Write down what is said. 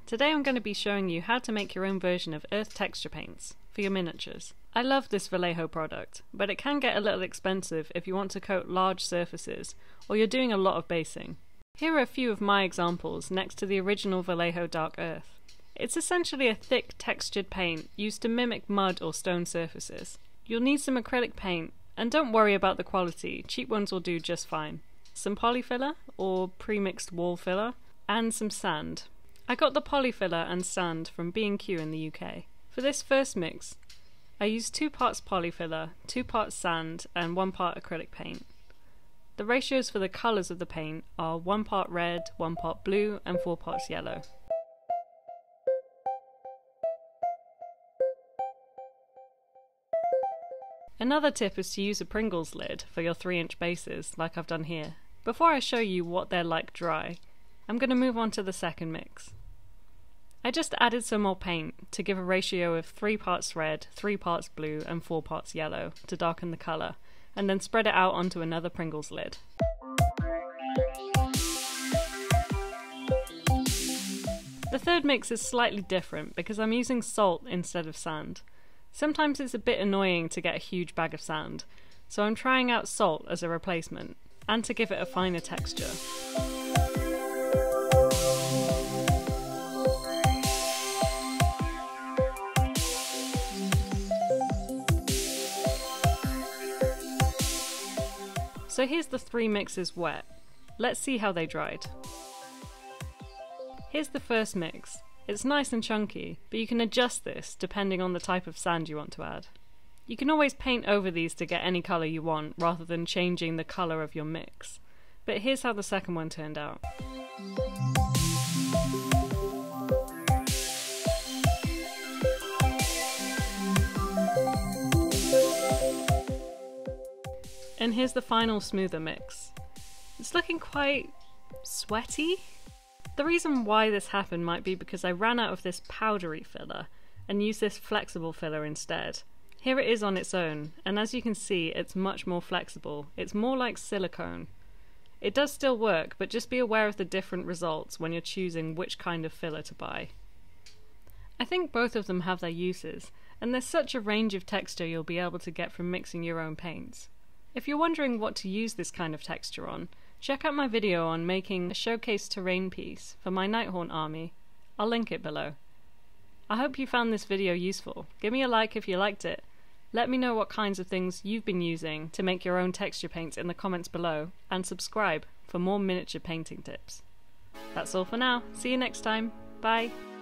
Today I'm going to be showing you how to make your own version of earth texture paints for your miniatures. I love this Vallejo product, but it can get a little expensive if you want to coat large surfaces or you're doing a lot of basing. Here are a few of my examples next to the original Vallejo Dark Earth. It's essentially a thick textured paint used to mimic mud or stone surfaces. You'll need some acrylic paint, and don't worry about the quality, cheap ones will do just fine. Some polyfiller or pre-mixed wall filler, and some sand. I got the polyfiller and sand from B&Q in the UK. For this first mix, I used 2 parts polyfiller, 2 parts sand, and 1 part acrylic paint. The ratios for the colours of the paint are 1 part red, 1 part blue, and 4 parts yellow. Another tip is to use a Pringles lid for your 3-inch bases, like I've done here. Before I show you what they're like dry, I'm going to move on to the second mix. I just added some more paint to give a ratio of 3 parts red, 3 parts blue, and 4 parts yellow to darken the colour, and then spread it out onto another Pringles lid. The third mix is slightly different because I'm using salt instead of sand. Sometimes it's a bit annoying to get a huge bag of sand, so I'm trying out salt as a replacement, and to give it a finer texture. So here's the 3 mixes wet. Let's see how they dried. Here's the first mix. It's nice and chunky, but you can adjust this depending on the type of sand you want to add. You can always paint over these to get any colour you want rather than changing the colour of your mix. But here's how the second one turned out. And here's the final smoother mix. It's looking quite sweaty. The reason why this happened might be because I ran out of this powdery filler and used this flexible filler instead. Here it is on its own, and as you can see it's much more flexible. It's more like silicone. It does still work, but just be aware of the different results when you're choosing which kind of filler to buy. I think both of them have their uses, and there's such a range of texture you'll be able to get from mixing your own paints. If you're wondering what to use this kind of texture on, check out my video on making a showcase terrain piece for my Nighthaunt army. I'll link it below. I hope you found this video useful. Give me a like if you liked it. Let me know what kinds of things you've been using to make your own texture paints in the comments below, and subscribe for more miniature painting tips. That's all for now. See you next time. Bye!